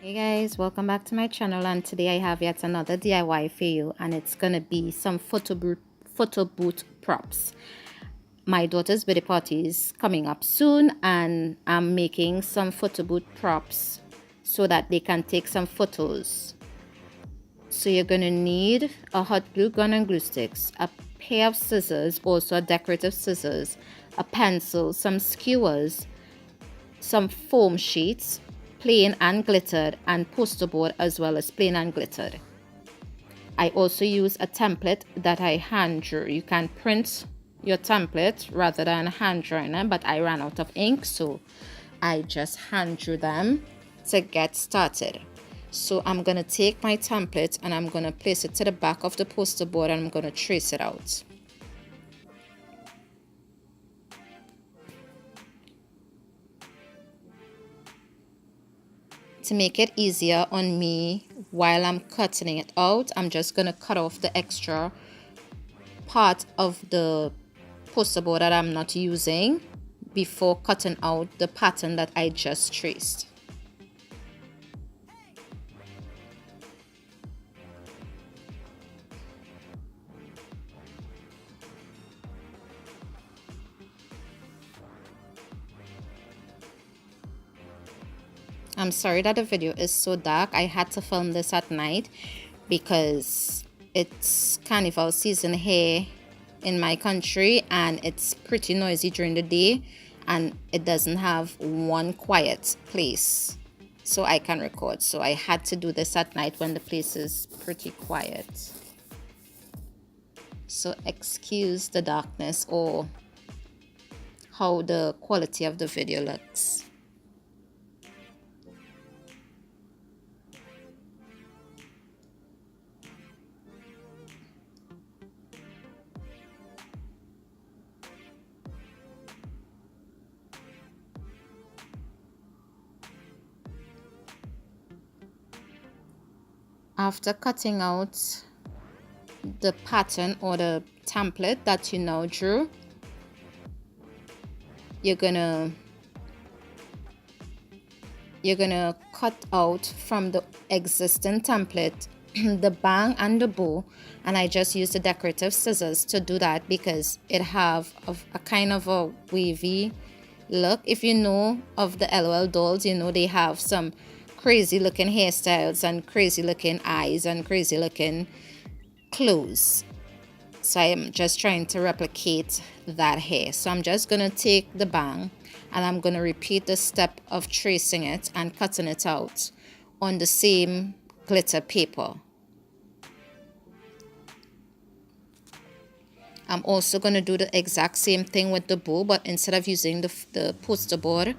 Hey guys, welcome back to my channel, and today I have yet another DIY for you, and it's gonna be some photo booth props. My daughter's birthday party is coming up soon, and I'm making some photo booth props so that they can take some photos. So you're gonna need a hot glue gun and glue sticks, a pair of scissors, also a decorative scissors, a pencil, some skewers, some foam sheets, plain and glittered, and poster board as well as plain and glittered. I also use a template that I hand drew. You can print your template rather than hand drawing them, but I ran out of ink, so I just hand drew them to get started. So I'm gonna take my template and I'm gonna place it to the back of the poster board and I'm gonna trace it out. To make it easier on me while I'm cutting it out, I'm just going to cut off the extra part of the poster board that I'm not using before cutting out the pattern that I just traced. I'm sorry that the video is so dark. I had to film this at night because it's carnival season here in my country and it's pretty noisy during the day and it doesn't have one quiet place so I can record. So I had to do this at night when the place is pretty quiet. So excuse the darkness or how the quality of the video looks. After cutting out the pattern or the template that you now drew, you're gonna cut out from the existing template the bang and the bow, and I just used the decorative scissors to do that because it have a kind of a wavy look. If you know of the LOL dolls, you know they have some crazy looking hairstyles and crazy looking eyes and crazy looking clothes. So I am just trying to replicate that hair. So I'm just gonna take the bang and I'm gonna repeat the step of tracing it and cutting it out on the same glitter paper. I'm also gonna do the exact same thing with the bow, but instead of using the poster board,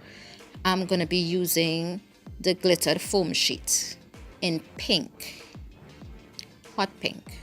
I'm gonna be using the glittered foam sheet in pink, hot pink.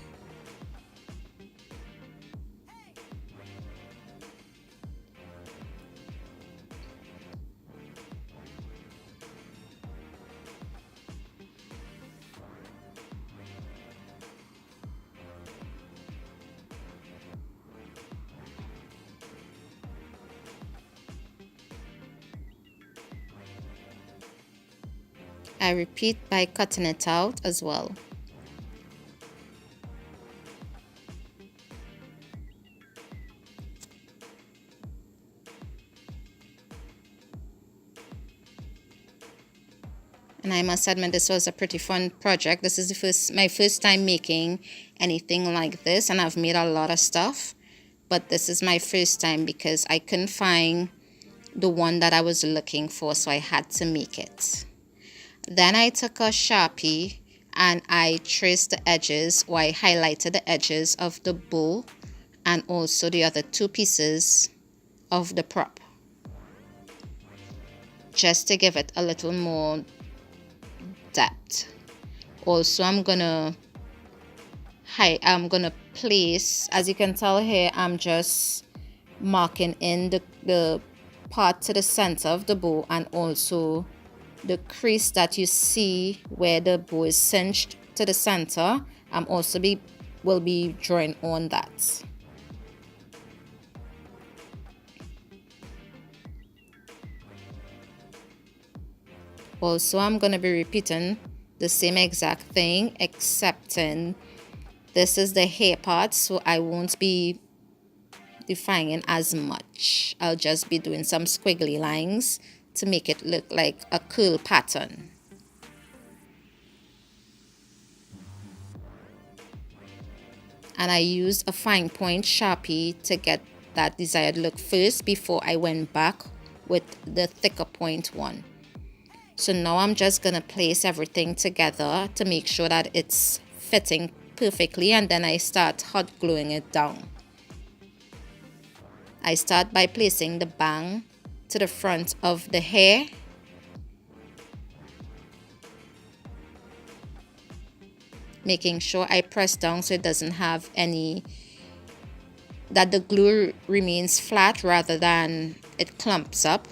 I repeat by cutting it out as well. And I must admit this was a pretty fun project. This is my first time making anything like this, and I've made a lot of stuff, but this is my first time because I couldn't find the one that I was looking for, so I had to make it. Then I took a Sharpie and I traced the edges, or I highlighted the edges of the bow and also the other two pieces of the prop, just to give it a little more depth. Also, I'm gonna place, as you can tell here, I'm just marking in the part to the center of the bow and also the crease that you see where the bow is cinched to the center. I'm also will be drawing on that. Also, I'm going to be repeating the same exact thing, excepting this is the hair part, so I won't be defining as much. I'll just be doing some squiggly lines to make it look like a curl pattern. And I used a fine point Sharpie to get that desired look first before I went back with the thicker point one. So now I'm just going to place everything together to make sure that it's fitting perfectly, and then I start hot gluing it down. I start by placing the bang to the front of the hair. Making sure I press down so it doesn't have any, that the glue remains flat rather than it clumps up.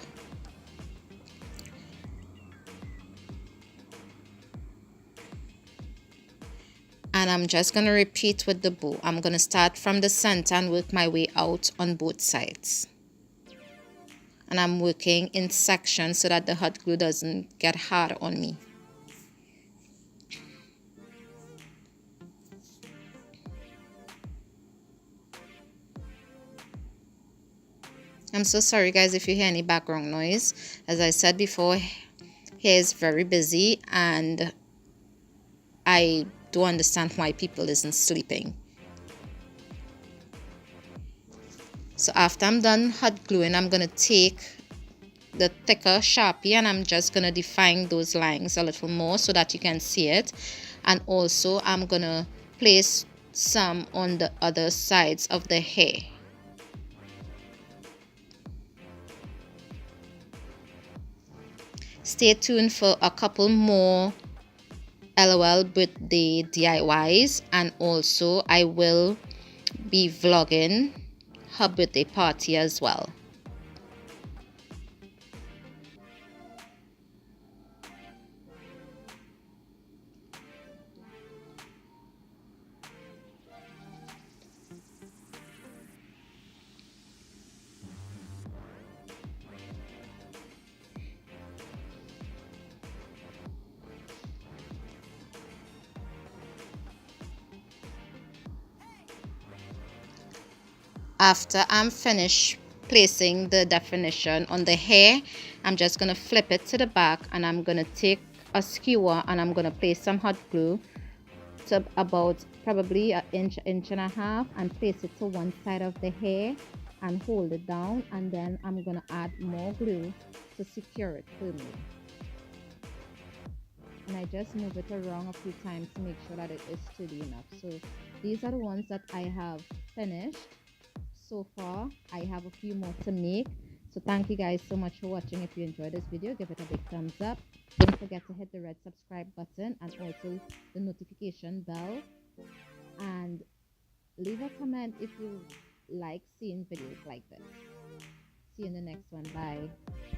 And I'm just going to repeat with the bow. I'm going to start from the center and work my way out on both sides. And I'm working in sections so that the hot glue doesn't get hard on me. I'm so sorry guys if you hear any background noise. As I said before, hair is very busy and I don't understand why people isn't sleeping. So after I'm done hot gluing, I'm going to take the thicker Sharpie and I'm just going to define those lines a little more so that you can see it. And also I'm going to place some on the other sides of the hair. Stay tuned for a couple more LOL birthday DIYs, and also I will be vlogging her birthday party as well. After I'm finished placing the definition on the hair, I'm just going to flip it to the back and I'm going to take a skewer and I'm going to place some hot glue to about probably an inch and a half and place it to one side of the hair and hold it down, and then I'm going to add more glue to secure it firmly. And I just move it around a few times to make sure that it is sturdy enough. So these are the ones that I have finished. So far I have a few more to make. So thank you guys so much for watching. If you enjoyed this video, give it a big thumbs up. Don't forget to hit the red subscribe button and also the notification bell, and leave a comment if you like seeing videos like this. See you in the next one. Bye.